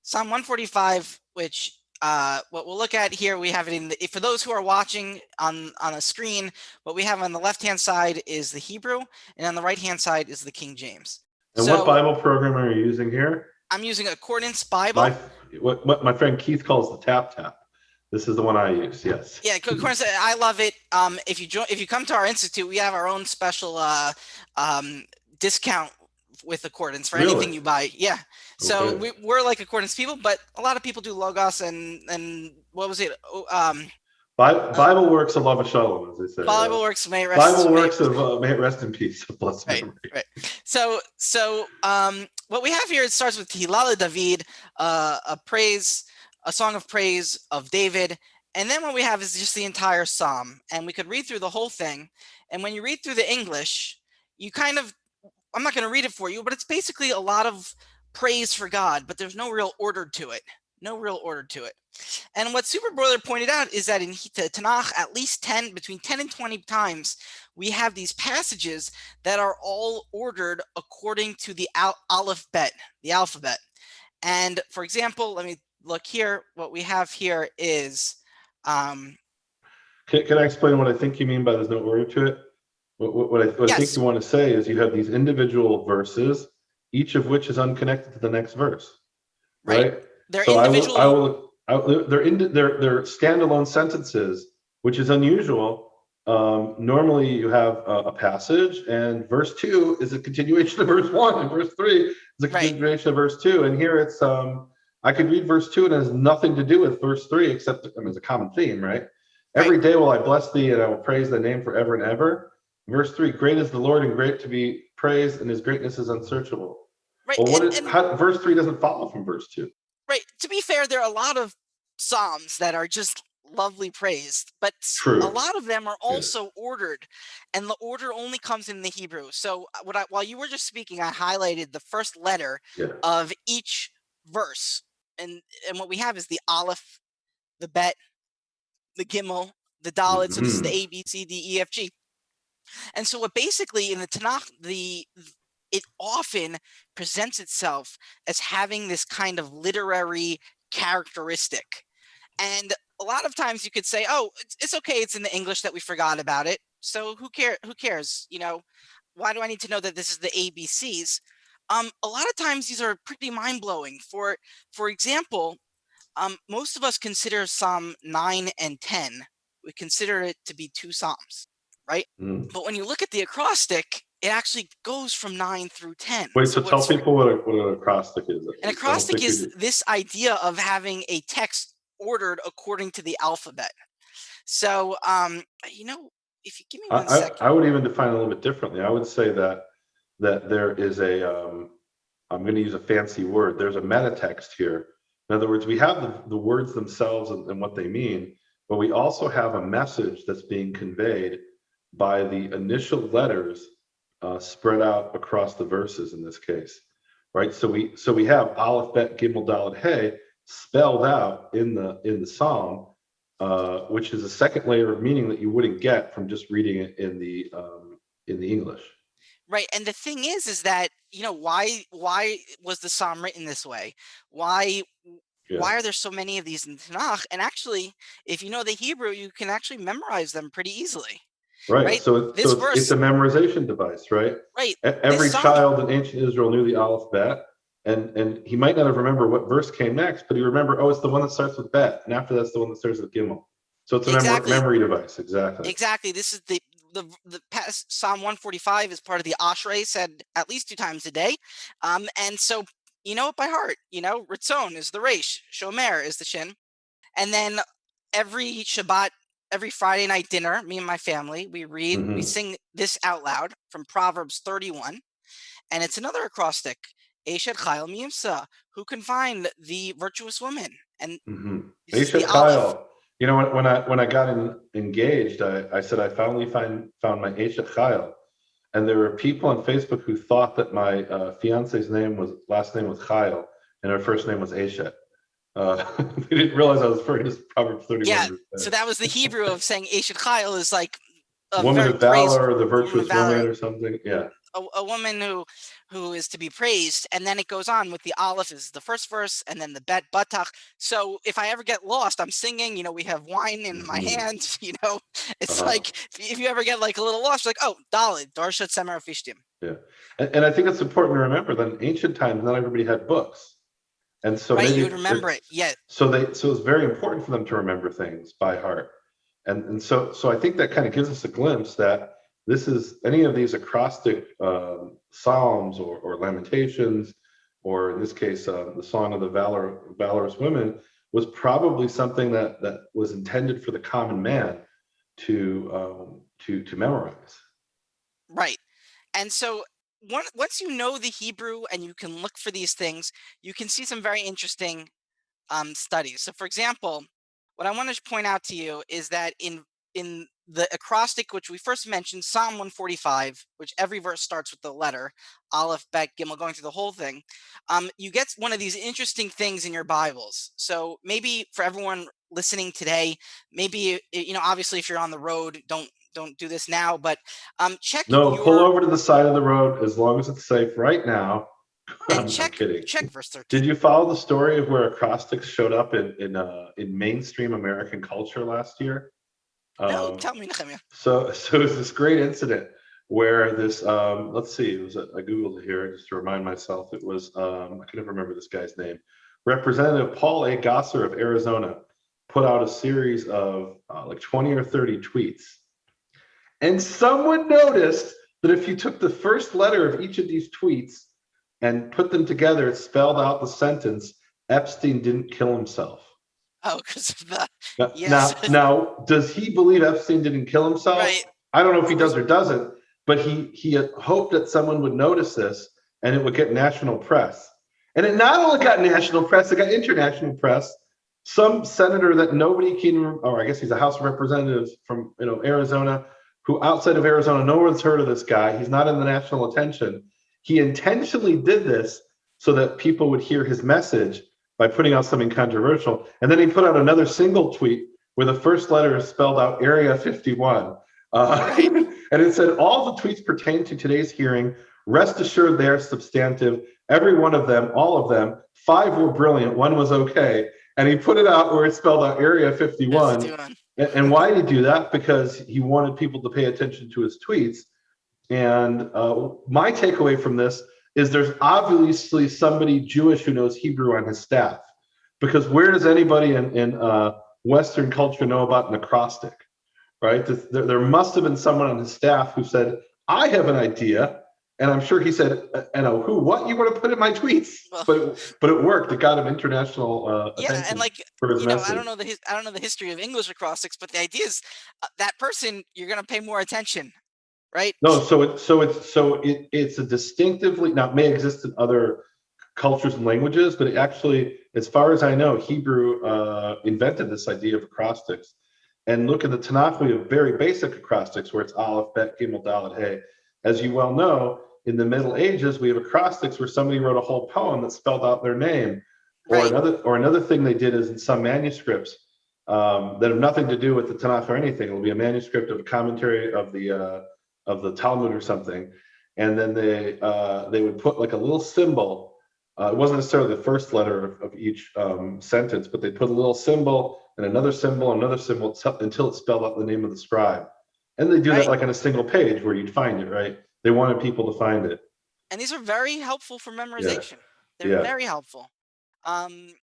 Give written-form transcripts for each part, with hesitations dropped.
Psalm 145, which what we'll look at here, we have it in for those who are watching on a screen, what we have on the left-hand side is the Hebrew, and on the right-hand side is the King James. And what Bible program are you using here? I'm using Accordance Bible. What my friend Keith calls the tap. This is the one I use. Yes. Yeah, Accordance. I love it. If you come to our institute, we have our own special discount with Accordance for anything you buy. Yeah. So okay. we're like Accordance people, but a lot of people do Logos and what was it? Bible Works of Lava Shalom, as they say. Bible Works, may rest. Bible Works of may it rest in peace. Bless right, memory. right. So what we have here, it starts with Tehillah David, a song of praise of David, and then what we have is just the entire psalm, and we could read through the whole thing. And when you read through the English, you kind of, I'm not going to read it for you, but it's basically a lot of praise for God, but there's no real order to it. And what Super Broiler pointed out is that in Tanakh, at least between 10 and 20 times, we have these passages that are all ordered according to the alphabet. And for example, let me look here. What we have here is... Can I explain what I think you mean by there's no order to it? What I think you want to say is you have these individual verses, each of which is unconnected to the next verse, right? They're individual. They're standalone sentences, which is unusual. Normally, you have a passage, and verse 2 is a continuation of verse 1, and verse 3 is a continuation of verse 2. And here it's I could read verse 2, and it has nothing to do with verse 3, except it's a common theme, right? Every day will I bless thee, and I will praise thy name forever and ever. Verse 3: Great is the Lord, and great to be praised, and his greatness is unsearchable. Right. Well, verse 3 doesn't follow from verse 2. Right. To be fair, there are a lot of psalms that are just lovely praised, but True. A lot of them are also ordered, and the order only comes in the Hebrew. So while you were just speaking, I highlighted the first letter of each verse, and what we have is the Aleph, the Bet, the Gimel, the Dalet. So this is the A, B, C, D, E, F, G. And so what basically in the Tanakh, it often presents itself as having this kind of literary characteristic. And a lot of times you could say, oh, it's okay, it's in the English that we forgot about it. So who cares? Why do I need to know that this is the ABCs? A lot of times these are pretty mind-blowing. For example, most of us consider Psalm 9 and 10. We consider it to be two Psalms, right? But when you look at the acrostic, it actually goes from 9 through 10. Wait, so tell people what an acrostic is. An acrostic is this idea of having a text ordered according to the alphabet. So, if you give me 1 second. I would even define it a little bit differently. I would say that there is I'm going to use a fancy word. There's a meta text here. In other words, we have the words themselves and what they mean, but we also have a message that's being conveyed by the initial letters spread out across the verses in this case, right? So we have Aleph, Bet, Gimel, Dalet, Hey spelled out in the Psalm, which is a second layer of meaning that you wouldn't get from just reading it in the English. Right, and the thing is that why was the Psalm written this way? Why are there so many of these in Tanakh? And actually, if you know the Hebrew, you can actually memorize them pretty easily. Right. So it's a memorization device, right? Right. Every child in ancient Israel knew the Aleph Bet, and he might not have remembered what verse came next, but he remembered, it's the one that starts with Bet, and after that's the one that starts with Gimel. So it's a memory device. Exactly. Exactly. This is the Psalm 145 is part of the Ashrei, said at least 2 times a day, and so you know it by heart. Ritzon is the Resh, Shomer is the Shin, and then every Shabbat. Every Friday night dinner, me and my family, we sing this out loud from Proverbs 31, and it's another acrostic. Eshet Chayil Miyimsa, who can find the virtuous woman? And Eshet Chayil. When I got engaged, I said I finally found my Eshet Chayil, and there were people on Facebook who thought that my fiance's last name was Chayil, and her first name was Eshet. We didn't realize I was referring to Proverbs 31. Yeah, so that was the Hebrew of saying Eshet Chayil is like a woman of valor, or the virtuous woman or something. Yeah. a woman who is to be praised, and then it goes on with the aleph is the first verse, and then the bet batach. So if I ever get lost, I'm singing. We have wine in my Mhm. hand. It's Uh-huh. like if you ever get like a little lost, you're like, oh, Dalit, Darshat Semer Fishtim. Yeah. And I think it's important to remember that in ancient times, not everybody had books. And so Right, maybe you would remember it. Yeah, so it's very important for them to remember things by heart. And so I think that kind of gives us a glimpse that this is any of these acrostic psalms or lamentations, or in this case, the Song of the Valorous Women, was probably something that was intended for the common man to memorize. right. And so once you know the Hebrew and you can look for these things, you can see some very interesting studies. So, for example, what I want to point out to you is that in the acrostic, which we first mentioned, Psalm 145, which every verse starts with the letter Aleph, Bet, Gimel, going through the whole thing, you get one of these interesting things in your Bibles. So maybe for everyone listening today, maybe obviously if you're on the road, don't do this now, but check No, pull your over to the side of the road as long as it's safe right now. and I'm kidding. check verse Did 13. you follow the story of where acrostics showed up in mainstream American culture last year? No, Um, tell me, Nehemia. so it was this great incident where this let's see, it was I googled it here just to remind myself. It was I couldn't remember this guy's name. Representative Paul A. Gosser of Arizona put out a series of like 20 or 30 tweets, and someone noticed that if you took the first letter of each of these tweets and put them together, it spelled out the sentence, Epstein didn't kill himself. Oh, because of the Now, yes, now, now, does he believe Epstein didn't kill himself? right. I don't know if Of he course, does or doesn't, but he had hoped that someone would notice this and it would get national press. And it not only got national press, it got international press. Some senator that nobody can, or I guess he's a House of Representatives from Arizona, who outside of Arizona, no one's heard of this guy. He's not in the national attention. He intentionally did this so that people would hear his message by putting out something controversial. And then he put out another single tweet where the first letter is spelled out Area 51. right. And it said, all the tweets pertain to today's hearing. Rest assured they are substantive. Every one of them, all of them, 5 were brilliant, 1 was okay. And he put it out where it spelled out Area 51. 51. And why did he do that? Because he wanted people to pay attention to his tweets. And my takeaway from this is there's obviously somebody Jewish who knows Hebrew on his staff. Because where does anybody in Western culture know about an acrostic, right? There must have been someone on his staff who said, I have an idea. And I'm sure he said, what you want to put in my tweets? Well, But it worked. It got him international yeah, and attention like for his I message. don't know I don't know the history of English acrostics, but the idea is that person you're gonna pay more attention, right? No, it's a distinctively, now it may exist in other cultures and languages, but it actually, as far as I know, Hebrew invented this idea of acrostics. And look at the Tanakh, we have very basic acrostics where it's Aleph, Bet, Gimel, Dalet, Hey. As you well know, in the Middle Ages, we have acrostics where somebody wrote a whole poem that spelled out their name. Or Right, another thing they did is in some manuscripts that have nothing to do with the Tanakh or anything. It'll be a manuscript of a commentary of the Talmud or something, and then they would put like a little symbol. It wasn't necessarily the first letter of each sentence, but they put a little symbol and another symbol, another symbol until it spelled out the name of the scribe. And they do that right. like on a single page where you'd find it, right? They wanted people to find it. And these are very helpful for Yeah, memorization. They're yeah, very helpful.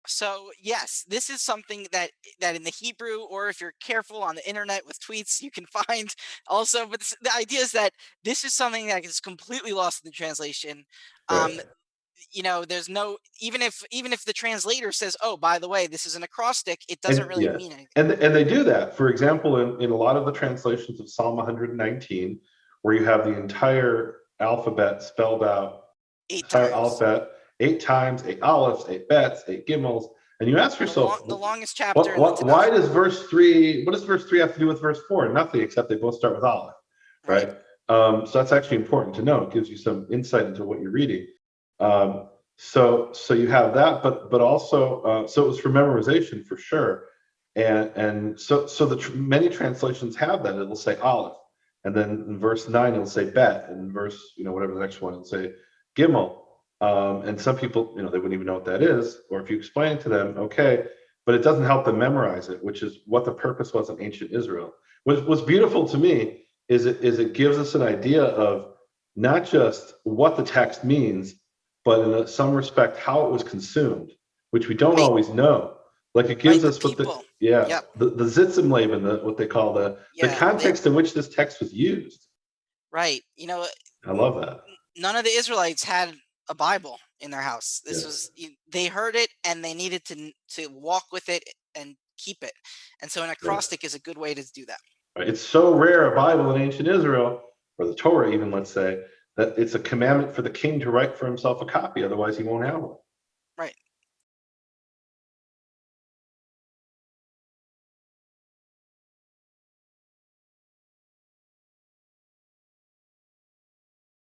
So yes, this is something that in the Hebrew, or if you're careful on the internet with tweets, you can find also. But the idea is that this is something that is completely lost in the translation. Um, right. there's no even if the translator says, "Oh, by the way, this is an acrostic," it doesn't And really yeah, mean anything. and they do that. For example, in a lot of the translations of Psalm 119, where you have the entire alphabet spelled out, Eight entire times. alphabet 8 times, 8 alephs, 8 bets, 8 gimels, and you ask yourself, The longest chapter in the what, Tanakh. why does verse 3? What does verse 3 have to do with verse 4? Nothing, except they both start with aleph, Right. right? So that's actually important to know. It gives you some insight into what you're reading. So you have that, but also so it was for memorization for sure, and so the many translations have that. It'll say aleph, And then in verse 9, it'll say bet. And in verse, whatever the next one, it'll say gimel. And some people, they wouldn't even know what that is. Or if you explain it to them, okay, but it doesn't help them memorize it, which is what the purpose was in ancient Israel. What's beautiful to me is it gives us an idea of not just what the text means, but in some respect how it was consumed, which we don't Right, always know. Like it right. gives The us people. Yep. the Sitzumleben, what they call the Yeah. context in which this text was used. Right. I love that. None of the Israelites had a Bible in their house. This was Yes. they heard it and they needed to walk with it and keep it. And so an Yes. acrostic is a good way to do that. Right. It's so rare a Bible in ancient Israel, or the Torah even, let's say, that it's a commandment for the king to write for himself a copy, otherwise he won't have one.